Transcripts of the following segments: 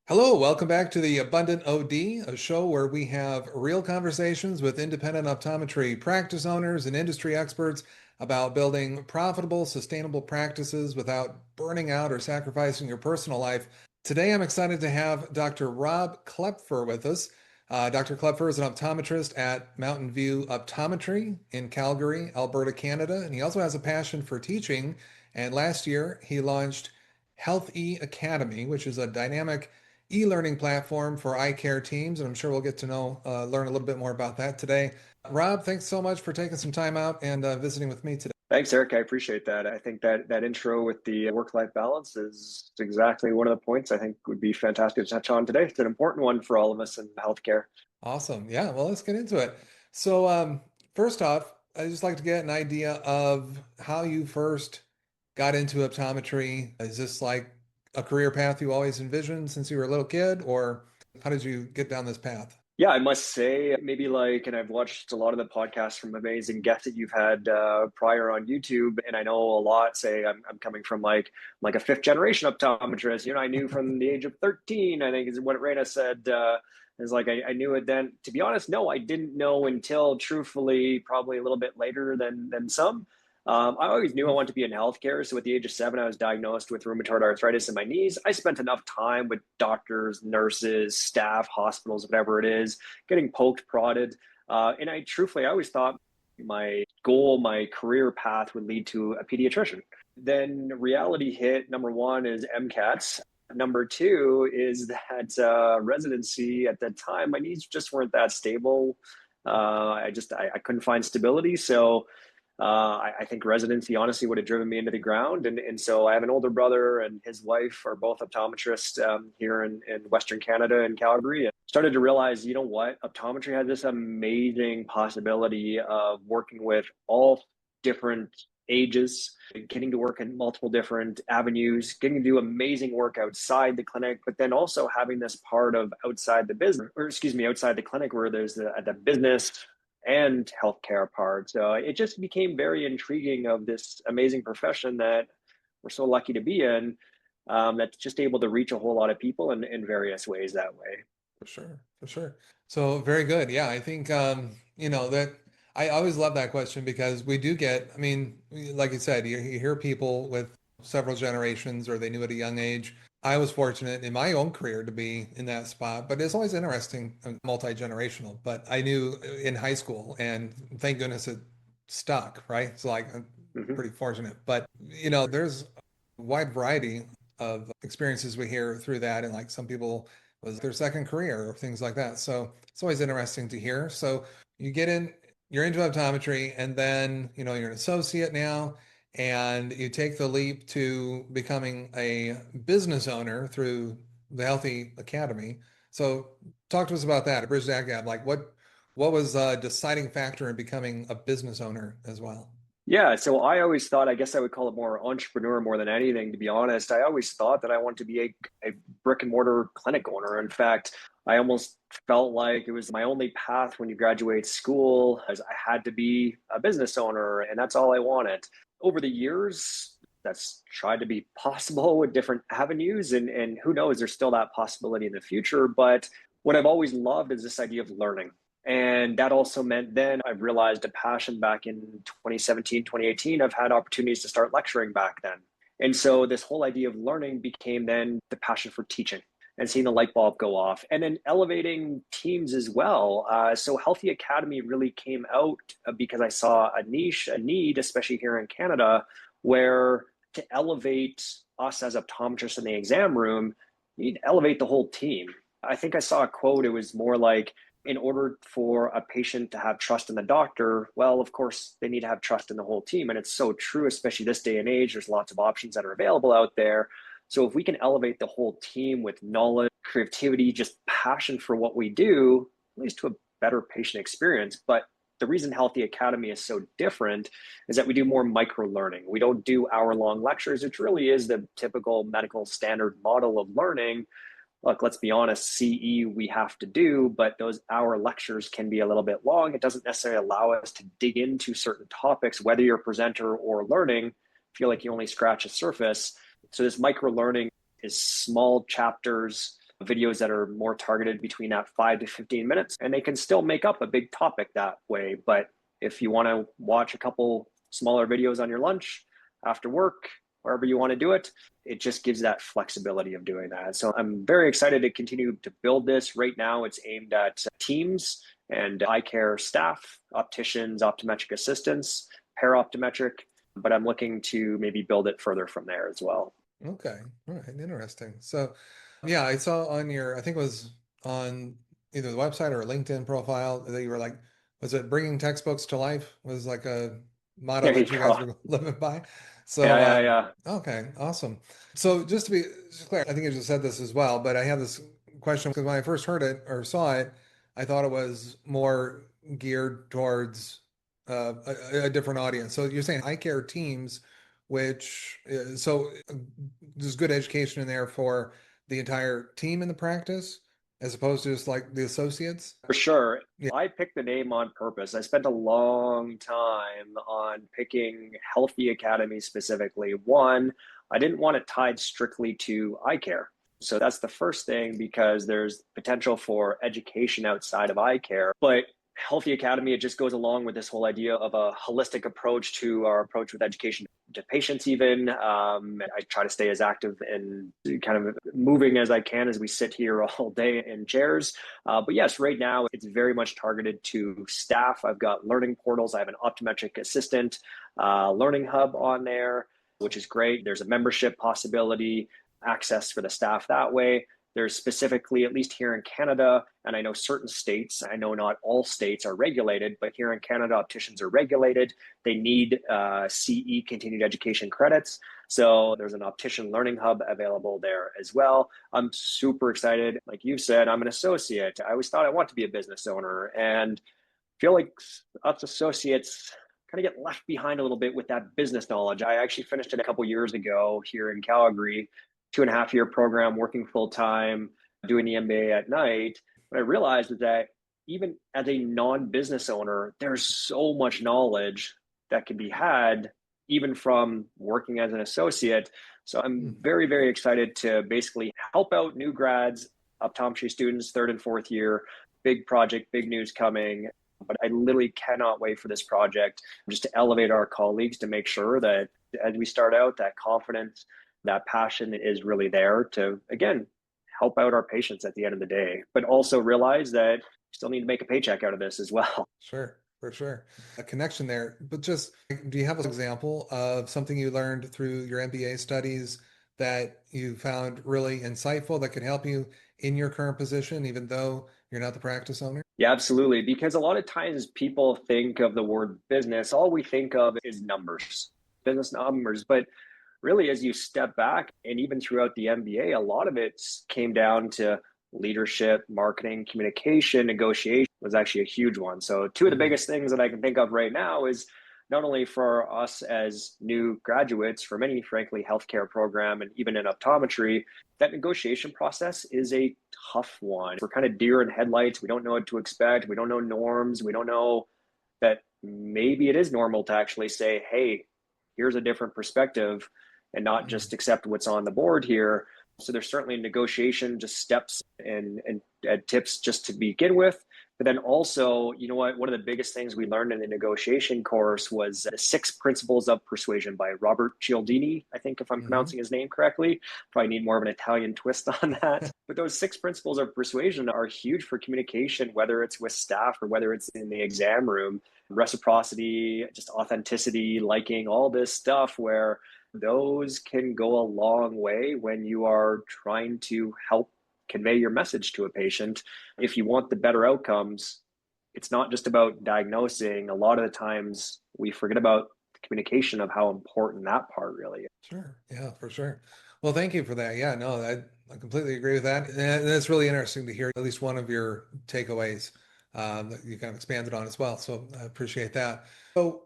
Hello, welcome back to the Abundant OD, a show where we have real conversations with independent optometry practice owners and industry experts about building profitable, sustainable practices without burning out or sacrificing your personal life. Today, I'm excited to have Dr. Rob Kloepfer with us. Dr. Kloepfer is an optometrist at Mountain View Optometry in Calgary, Alberta, Canada, and he also has a passion for teaching. And last year, he launched Health Academy, which is a dynamic e-learning platform for eye care teams, and I'm sure we'll get to learn a little bit more about that today. Rob, thanks so much for taking some time out and visiting with me today. Thanks, Eric. I appreciate that. I think that intro with the work-life balance is exactly one of the points I think would be fantastic to touch on today. It's an important one for all of us in healthcare. Awesome. Yeah, well, let's get into it. So, first off, I'd just like to get an idea of how you first got into optometry. Is this like a career path you always envisioned since you were a little kid, or how did you get down this path? Yeah, I must say, maybe and I've watched a lot of the podcasts from amazing guests that you've had prior on YouTube, and I know a lot say I'm coming from like a fifth generation optometrist. I knew from the age of 13, I think is what Reina said. Is like I knew it then. To be honest, no, I didn't know until truthfully, probably a little bit later than some. I always knew I wanted to be in healthcare. So at the age of 7, I was diagnosed with rheumatoid arthritis in my knees. I spent enough time with doctors, nurses, staff, hospitals, whatever it is, getting poked, prodded. And I always thought my goal, my career path would lead to a pediatrician. Then reality hit. Number one is MCATs. Number two is that residency at that time, my knees just weren't that stable. I couldn't find stability. So I think residency honestly would have driven me into the ground. And so I have an older brother and his wife are both optometrists here in Western Canada in Calgary. And started to realize, you know what, optometry had this amazing possibility of working with all different ages, getting to work in multiple different avenues, getting to do amazing work outside the clinic, but then also having this part of outside the business, or excuse me, outside the clinic where there's the business and healthcare part. So it just became very intriguing of this amazing profession that we're so lucky to be in, that's just able to reach a whole lot of people in various ways that way. For sure, for sure. So very good. Yeah, I think that I always love that question because we do get, I mean, like you said, you hear people with several generations or they knew at a young age. I was fortunate in my own career to be in that spot, but it's always interesting, multi-generational. But I knew in high school, and thank goodness it stuck, right? So like I'm Mm-hmm. pretty fortunate. But there's a wide variety of experiences we hear through that, and like some people was their second career or things like that. So it's always interesting to hear. So you get in, you're into optometry, and then you're an associate now, and you take the leap to becoming a business owner through the Healthy Academy. So talk to us about that, a bridge that gap. Like what was a deciding factor in becoming a business owner as well? Yeah, so I always thought, I guess I would call it more entrepreneur more than anything, to be honest. I always thought that I wanted to be a brick and mortar clinic owner. In fact, I almost felt like it was my only path when you graduate school, as I had to be a business owner, and that's all I wanted. Over the years, that's tried to be possible with different avenues, and who knows, there's still that possibility in the future. But what I've always loved is this idea of learning. And that also meant then I realized a passion back in 2017, 2018. I've had opportunities to start lecturing back then. And so this whole idea of learning became then the passion for teaching and seeing the light bulb go off and then elevating teams as well. So Healthy Academy really came out because I saw a niche, a need, especially here in Canada, where to elevate us as optometrists in the exam room, you need to elevate the whole team. I think I saw a quote, it was more like, in order for a patient to have trust in the doctor, well, of course, they need to have trust in the whole team. And it's so true, especially this day and age. There's lots of options that are available out there. So if we can elevate the whole team with knowledge, creativity, just passion for what we do, it leads to a better patient experience. But the reason Healthy Academy is so different is that we do more micro learning. We don't do hour-long lectures, which really is the typical medical standard model of learning. Look, let's be honest, CE we have to do, but those hour lectures can be a little bit long. It doesn't necessarily allow us to dig into certain topics, whether you're a presenter or learning, feel like you only scratch the surface. So this micro learning is small chapters, videos that are more targeted between that 5 to 15 minutes, and they can still make up a big topic that way. But if you want to watch a couple smaller videos on your lunch, after work, wherever you want to do it, it just gives that flexibility of doing that. So I'm very excited to continue to build this. Right now, it's aimed at teams and eye care staff, opticians, optometric assistants, para-optometric, but I'm looking to maybe build it further from there as well. Okay. All right. Interesting. So, yeah, I saw on your, I think it was on either the website or a LinkedIn profile that you were like, was it bringing textbooks to life? Was like a motto There you that you guys go. were living by. Yeah, So, yeah, yeah. okay, awesome. So just to be just clear, I think I just said this as well, but I have this question because when I first heard it or saw it, I thought it was more geared towards a different audience. So you're saying eye care teams, which so there's good education in there for the entire team in the practice, as opposed to just like the associates. For sure. Yeah. I picked the name on purpose. I spent a long time on picking Health EAC Academy specifically. One, I didn't want it tied strictly to eye care. So that's the first thing, because there's potential for education outside of eye care. But Healthy Academy, it just goes along with this whole idea of a holistic approach to our approach with education to patients even. I try to stay as active and kind of moving as I can as we sit here all day in chairs. But yes, right now it's very much targeted to staff. I've got learning portals. I have an optometric assistant learning hub on there, which is great. There's a membership possibility, access for the staff that way. There's specifically, at least here in Canada, and I know certain states, I know not all states are regulated, but here in Canada, opticians are regulated. They need CE, continued education credits. So there's an optician learning hub available there as well. I'm super excited. Like you said, I'm an associate. I always thought I want to be a business owner, and feel like us associates kind of get left behind a little bit with that business knowledge. I actually finished it a couple years ago here in Calgary, 2.5 year program, working full time, doing the MBA at night. What I realized is that even as a non-business owner, there's so much knowledge that can be had even from working as an associate. So I'm very, very excited to basically help out new grads, optometry students, third and fourth year. Big project, big news coming. But I literally cannot wait for this project just to elevate our colleagues, to make sure that as we start out, that confidence, that passion is really there to, again, help out our patients at the end of the day, but also realize that we still need to make a paycheck out of this as well. Sure, for sure. A connection there. But just, do you have an example of something you learned through your MBA studies that you found really insightful that could help you in your current position, even though you're not the practice owner? Yeah, absolutely. Because a lot of times people think of the word business, all we think of is numbers, business numbers. But really, as you step back, and even throughout the MBA, a lot of it came down to leadership, marketing, communication, negotiation was actually a huge one. So two of the biggest things that I can think of right now is not only for us as new graduates, for many, frankly, healthcare program and even in optometry, that negotiation process is a tough one. We're kind of deer in headlights. We don't know what to expect. We don't know norms. We don't know that maybe it is normal to actually say, hey, here's a different perspective, and not just accept what's on the board here. So there's certainly negotiation, just steps and tips just to begin with. But then also, you know what, one of the biggest things we learned in the negotiation course was the 6 Principles of Persuasion by Robert Cialdini, I think, if I'm pronouncing his name correctly. Probably need more of an Italian twist on that. But those 6 Principles of Persuasion are huge for communication, whether it's with staff or whether it's in the exam room. Reciprocity, just authenticity, liking, all this stuff, where those can go a long way when you are trying to help convey your message to a patient. If you want the better outcomes, it's not just about diagnosing. A lot of the times we forget about the communication of how important that part really is. Sure. Yeah, for sure. Well, thank you for that. Yeah, no, I completely agree with that. And it's really interesting to hear at least one of your takeaways that you kind of expanded on as well. So I appreciate that. So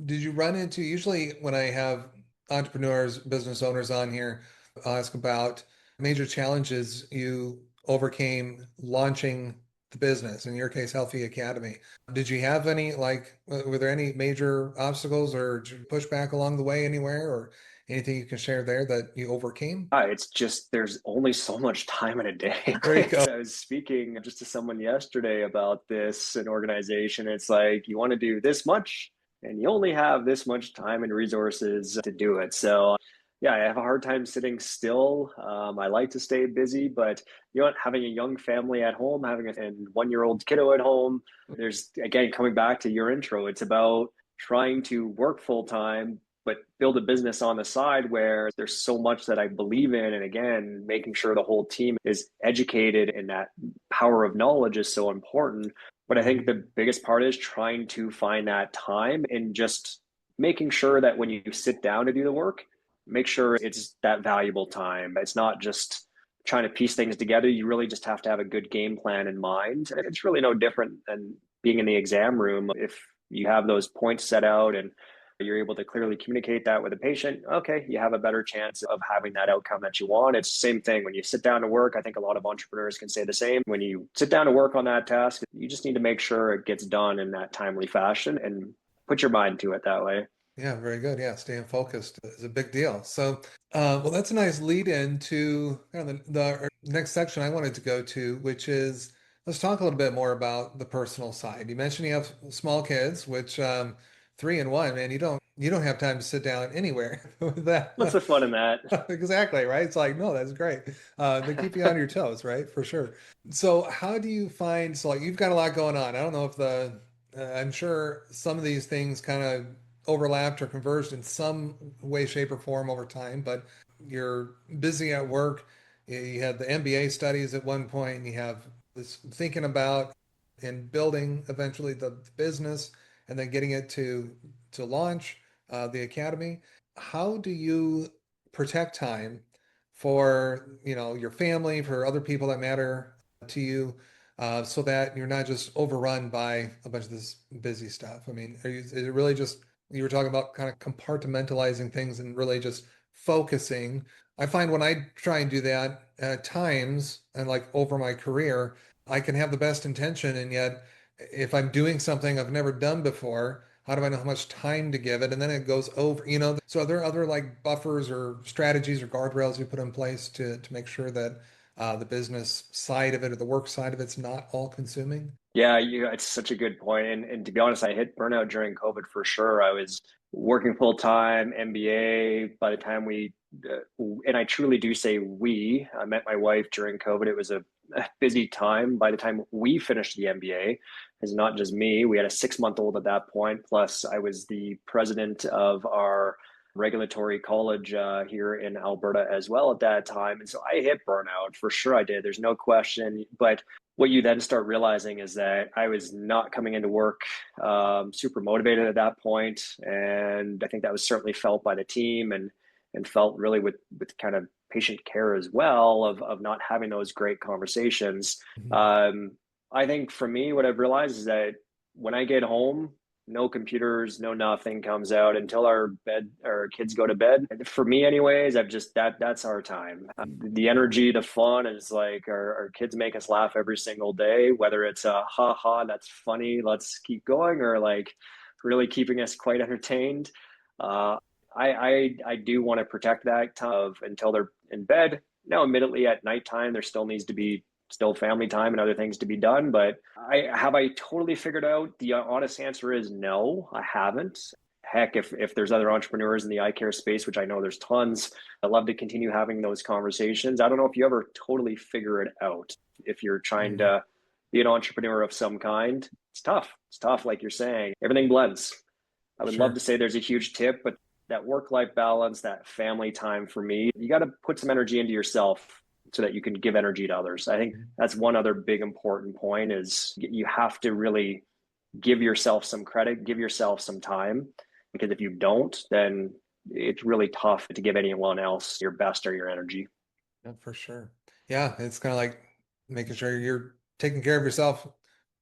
did you run into, usually when I have entrepreneurs, business owners on here, I'll ask about major challenges you overcame launching the business, in your case, Health EAC Academy. Did you have any, like, were there any major obstacles or pushback along the way anywhere, or Anything you can share there that you overcame? It's just there's only so much time in a day. There you go. I was speaking just to someone yesterday about this an organization. It's like you want to do this much, and you only have this much time and resources to do it. So, yeah, I have a hard time sitting still. I like to stay busy, but having a young family at home, having a 1-year-old kiddo at home, there's again coming back to your intro. It's about trying to work full time but build a business on the side where there's so much that I believe in. And again, making sure the whole team is educated and that power of knowledge is so important. But I think the biggest part is trying to find that time and just making sure that when you sit down to do the work, make sure it's that valuable time. It's not just trying to piece things together. You really just have to have a good game plan in mind. And it's really no different than being in the exam room. If you have those points set out and you're able to clearly communicate that with a patient, okay, you have a better chance of having that outcome that you want. It's the same thing when you sit down to work. I think a lot of entrepreneurs can say the same. When you sit down to work on that task, you just need to make sure it gets done in that timely fashion and put your mind to it that way. Yeah, very good. Yeah, staying focused is a big deal. So, well, that's a nice lead in to kind of the next section I wanted to go to, which is let's talk a little bit more about the personal side. You mentioned you have small kids, which 3 and 1, man, you don't have time to sit down anywhere with that. What's the fun in that? Exactly, right? It's like, no, that's great. They keep you on your toes, right? For sure. So how do you find, so like you've got a lot going on. I don't know if I'm sure some of these things kind of overlapped or converged in some way, shape, or form over time, but you're busy at work. You had the MBA studies at one point, and you have this thinking about and building eventually the business and then getting it to launch the academy. How do you protect time for your family, for other people that matter to you, so that you're not just overrun by a bunch of this busy stuff? I mean, is it really just you were talking about kind of compartmentalizing things and really just focusing? I find when I try and do that at times and like over my career, I can have the best intention, and yet if I'm doing something I've never done before, how do I know how much time to give it? And then it goes over. So are there other like buffers or strategies or guardrails you put in place to make sure that the business side of it or the work side of it's not all consuming? Yeah, it's such a good point. And to be honest, I hit burnout during COVID for sure. I was working full time, MBA. By the time and I truly do say we, I met my wife during COVID. It was a busy time. By the time we finished the MBA, it's not just me. We had a 6-month-old at that point. Plus, I was the president of our regulatory college here in Alberta as well at that time. And so I hit burnout for sure. I did. There's no question. But what you then start realizing is that I was not coming into work super motivated at that point, and I think that was certainly felt by the team and felt really with kind of patient care as well of not having those great conversations. Mhm. I think for me, what I've realized is that when I get home, no computers, no nothing comes out until our kids go to bed. For me, anyways, I've just that's our time. The energy, the fun is like our kids make us laugh every single day, whether it's a ha ha, that's funny, let's keep going, or like really keeping us quite entertained. Uh, I do want to protect that time of until they're in bed. Now, admittedly, at nighttime, there still needs to be still family time and other things to be done. But I totally figured out? The honest answer is no, I haven't. Heck, if there's other entrepreneurs in the eye care space, which I know there's tons, I'd love to continue having those conversations. I don't know if you ever totally figure it out. If you're trying Mhm. to be an entrepreneur of some kind, it's tough. It's tough, like you're saying. Everything blends. I would love to Sure. say there's a huge tip, but that work life balance, that family time for me, you got to put some energy into yourself so that you can give energy to others. I think that's one other big important point is you have to really give yourself some credit, give yourself some time, because if you don't, then it's really tough to give anyone else your best or your energy. Yeah, for sure. Yeah, it's kind of like making sure you're taking care of yourself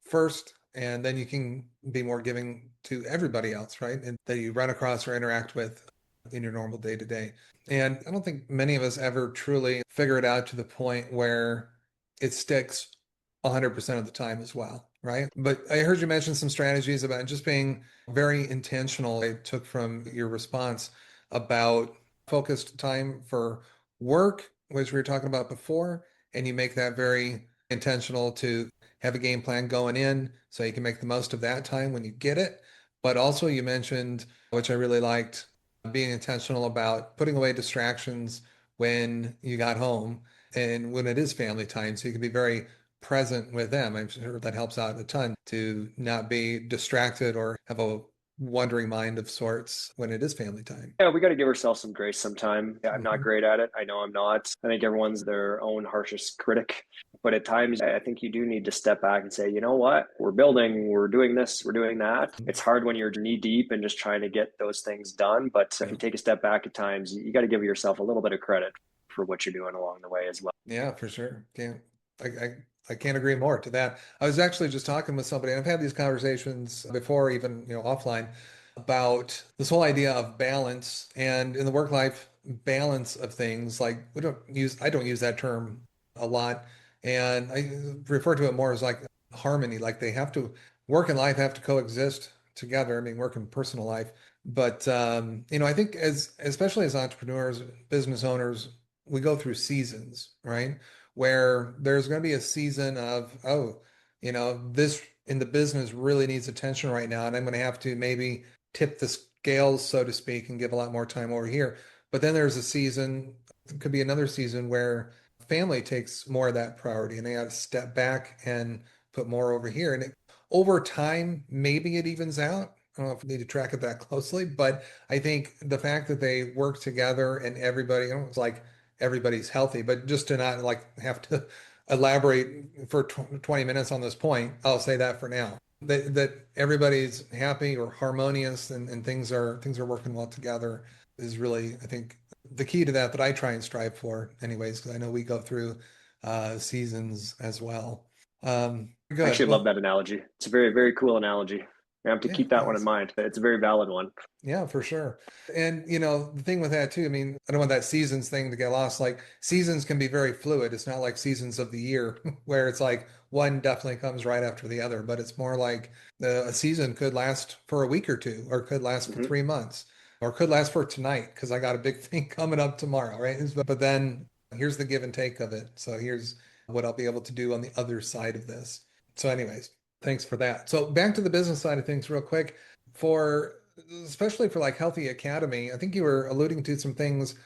first, and then you can be more giving to everybody else, right? And that you run across or interact with in your normal day to day. And I don't think many of us ever truly figure it out to the point where it sticks 100% of the time as well, right? But I heard you mention some strategies about just being very intentional. I took from your response about focused time for work, which we were talking about before, and you make that very intentional to have a game plan going in so you can make the most of that time when you get it. But also, you mentioned, which I really liked, being intentional about putting away distractions when you got home and when it is family time. So you can be very present with them. I'm sure that helps out a ton to not be distracted or have a wandering mind of sorts when it is family time. Yeah, we got to give ourselves some grace sometime. Yeah, I'm not Hmm. great at it. I know I'm not. I think everyone's their own harshest critic. But at times, I think you do need to step back and say, you know what? We're building, we're doing this, we're doing that. It's hard when you're knee deep and just trying to get those things done. But if Yeah. you take a step back at times, you got to give yourself a little bit of credit for what you're doing along the way as well. Yeah, for sure. I can't agree more to that. I was actually just talking with somebody, and I've had these conversations before, even offline, about this whole idea of balance and in the work life balance of things. Like I don't use that term a lot, and I refer to it more as like harmony. Like they have to work and life have to coexist together. I mean, work and personal life. But I think especially as entrepreneurs, business owners, we go through seasons, right? Where there's going to be a season of, oh, this in the business really needs attention right now, and I'm going to have to maybe tip the scales, so to speak, and give a lot more time over here. But then there's a season, it could be another season where family takes more of that priority and they got to step back and put more over here. And over time, maybe it evens out. I don't know if we need to track it that closely, but I think the fact that they work together and everybody, it's like everybody's healthy, but just to not like have to elaborate for 20 minutes on this point, I'll say that for now. That everybody's happy or harmonious and things are working well together is really, I think, the key to that I try and strive for anyways, because I know we go through seasons as well. I Good. actually love Well, that analogy. It's a very, very cool analogy. I have to yeah, keep that one in thanks. mind. It's a very valid one. Yeah, for sure. And the thing with that too, I mean, I don't want that seasons thing to get lost. Like seasons can be very fluid. It's not like seasons of the year where it's like one definitely comes right after the other, but it's more like a season could last for a week or two, or could last for Mm-hmm. 3 months, or could last for tonight because I got a big thing coming up tomorrow, right? But then here's the give and take of it. So here's what I'll be able to do on the other side of this. So, anyways, thanks for that. So back to the business side of things real quick for especially for like Health EAC Academy, I think you were alluding to some things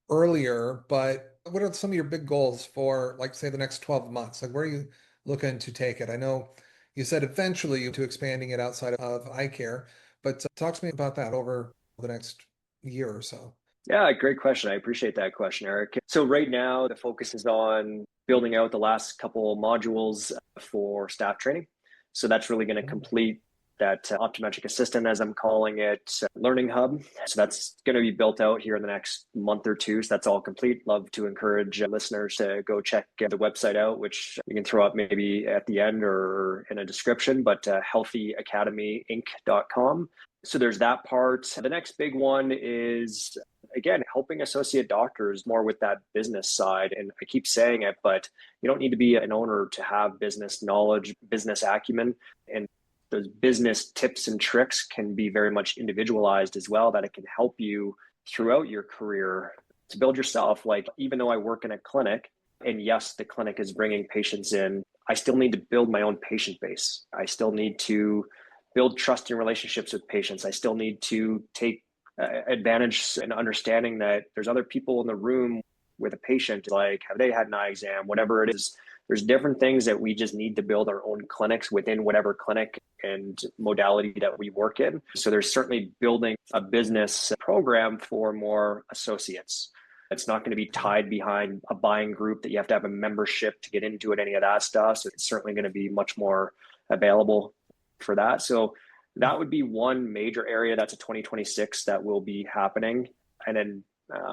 earlier, but what are some of your big goals for like say the next 12 months? Like where are you looking to take it? I know you said eventually to expanding it outside of eye care, but talk to me about that over the next year or so. Yeah, great question. I appreciate that question, Eric. So right now, the focus is on building out the last couple modules for staff training. So that's really going to complete that optometric assistant, as I'm calling it, learning hub. So that's going to be built out here in the next month or two. So that's all complete. Love to encourage listeners to go check the website out, which you can throw up maybe at the end or in a description, but healthyacademyinc.com. So there's that part. The next big one is again, helping associate doctors more with that business side. And I keep saying it, but you don't need to be an owner to have business knowledge, business acumen. And those business tips and tricks can be very much individualized as well, that it can help you throughout your career to build yourself. Like, even though I work in a clinic, and yes, the clinic is bringing patients in, I still need to build my own patient base. I still need to build trusting relationships with patients. I still need to take advantage and understanding that there's other people in the room with a patient, like have they had an eye exam, whatever it is. There's different things that we just need to build our own clinics within whatever clinic and modality that we work in. So there's certainly building a business program for more associates. It's not going to be tied behind a buying group that you have to have a membership to get into it, any of that stuff. So it's certainly going to be much more available for that. So that would be one major area that's a 2026 that will be happening. And then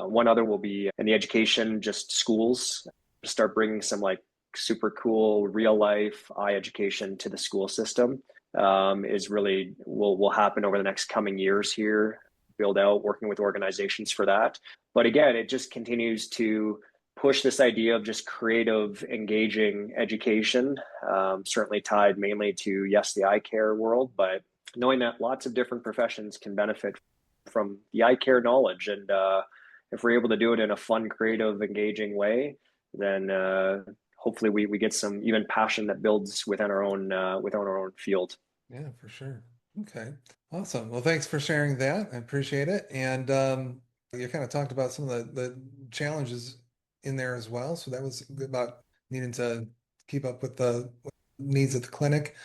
one other will be in the education, just schools, start bringing some like super cool real life eye education to the school system. Is really will happen over the next coming years here, build out working with organizations for that. But again, it just continues to push this idea of just creative, engaging education, certainly tied mainly to, yes, the eye care world, but knowing that lots of different professions can benefit from the eye care knowledge if we're able to do it in a fun, creative, engaging way, then hopefully we get some even passion that builds within our own field. Yeah, for sure. Okay. Awesome. Well, thanks for sharing that. I appreciate it. And you kind of talked about some of the challenges in there as well. So that was good about needing to keep up with the needs of the clinic.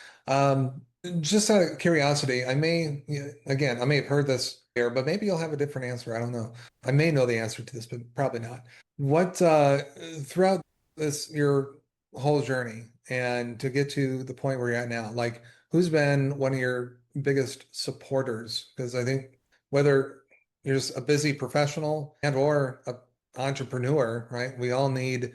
Just out of curiosity, again, I may have heard this here, but maybe you'll have a different answer. I don't know. I may know the answer to this, but probably not. What, throughout your whole journey and to get to the point where you're at now, like, who's been one of your biggest supporters? Because I think whether you're just a busy professional and or a entrepreneur, right? We all need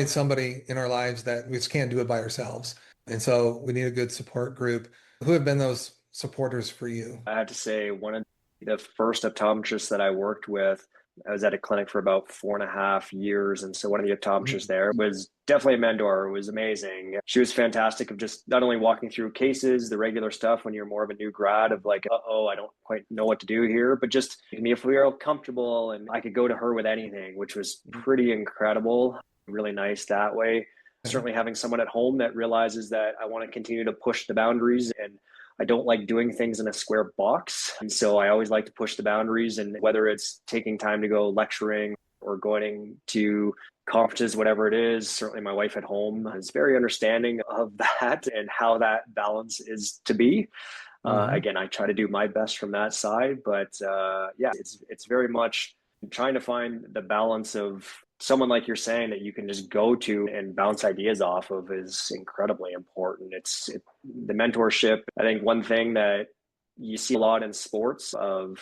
somebody in our lives that we just can't do it by ourselves. And so we need a good support group. Who have been those supporters for you? I have to say, one of the first optometrists that I worked with, I was at a clinic for about 4.5 years. And so one of the optometrists Mm, there was definitely a mentor. It was amazing. She was fantastic of just not only walking through cases, the regular stuff when you're more of a new grad of like, oh, I don't quite know what to do here, but just making me feel comfortable. And I could go to her with anything, which was pretty incredible. Really nice that way. okay. Certainly having someone at home that realizes that I want to continue to push the boundaries, and I don't like doing things in a square box. And so I always like to push the boundaries. And whether it's taking time to go lecturing or going to conferences, whatever it is, certainly my wife at home is very understanding of that and how that balance is to be. Hmm. Again, I try to do my best from that side, but yeah, it's very much trying to find the balance of someone like you're saying that you can just go to and bounce ideas off of is incredibly important. The mentorship. I think one thing that you see a lot in sports of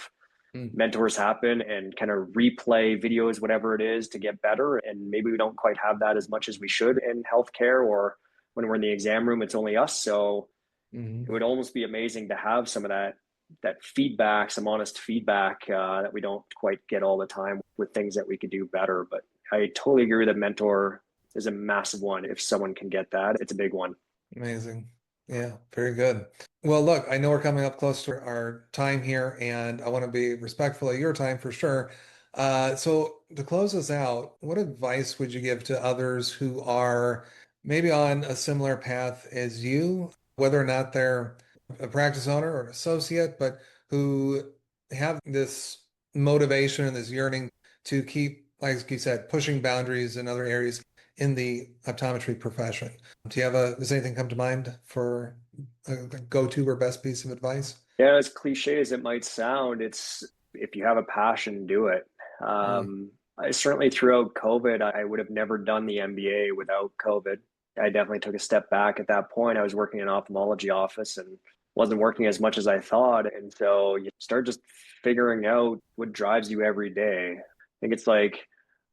Mm. mentors happen and kind of replay videos, whatever it is, to get better. And maybe we don't quite have that as much as we should in healthcare, or when we're in the exam room, it's only us. So it Hmm. would almost be amazing to have some of that feedback, some honest feedback that we don't quite get all the time with things that we could do better. But I totally agree that mentor is a massive one. If someone can get that, it's a big one. Amazing. Yeah, very good. Well, look, I know we're coming up close to our time here, and I want to be respectful of your time for sure. So to close us out, what advice would you give to others who are maybe on a similar path as you, whether or not they're a practice owner or an associate, but who have this motivation and this yearning to keep, like you said, pushing boundaries in other areas in the optometry profession? Does anything come to mind for a go-to or best piece of advice? Yeah, as cliche as it might sound, it's if you have a passion, do it. Mm, I certainly throughout COVID, I would have never done the MBA without COVID. I definitely took a step back at that point. I was working in an ophthalmology office and wasn't working as much as I thought. And so you start just figuring out what drives you every day. I think it's like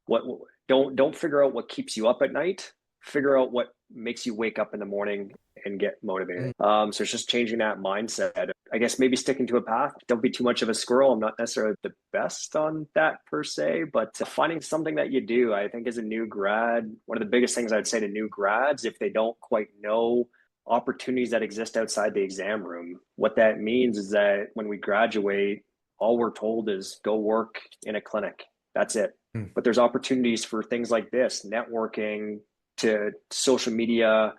what don't figure out what keeps you up at night. Figure out what makes you wake up in the morning and get motivated. mm, So it's just changing that mindset. I guess maybe sticking to a path. Don't be too much of a squirrel. I'm not necessarily the best on that per se, but finding something that you do. I think as a new grad, one of the biggest things I'd say to new grads, if they don't quite know opportunities that exist outside the exam room, what that means is that when we graduate, all we're told is go work in a clinic. That's it. mm, But there's opportunities for things like this, networking, to social media,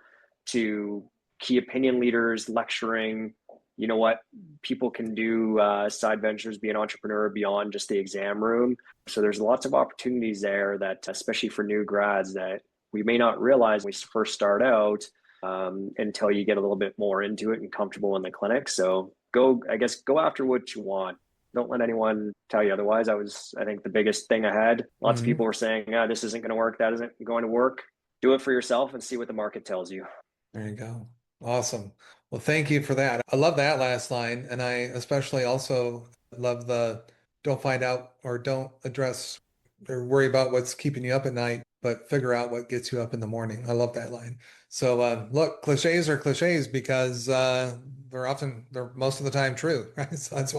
to key opinion leaders, lecturing. You know what? People can do side ventures, be an entrepreneur beyond just the exam room. So there's lots of opportunities there that, especially for new grads, that we may not realize when we first start out until you get a little bit more into it and comfortable in the clinic. So I guess, go after what you want. Don't let anyone tell you otherwise. I think the biggest thing I had, lots of mm. people were saying, this isn't going to work. That isn't going to work. Do it for yourself and see what the market tells you. There you go. Awesome. Well, thank you for that. I love that last line. And I especially also love the don't find out or don't address or worry about what's keeping you up at night, but figure out what gets you up in the morning. I love that line. So, look, cliches are cliches because they're most of the time true, right? So that's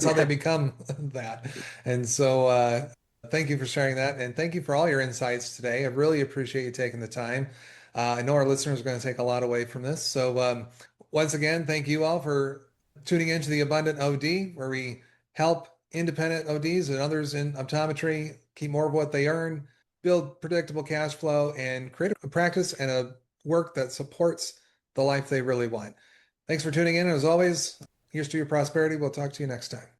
how they become that. And so, thank you for sharing that. And thank you for all your insights today. I really appreciate you taking the time. I know our listeners are going to take a lot away from this. So, once again, thank you all for tuning into the Abundant OD, where we help independent ODs and others in optometry keep more of what they earn, build predictable cash flow, and create a practice and a work that supports the life they really want. Thanks for tuning in. As always, here's to your prosperity. We'll talk to you next time.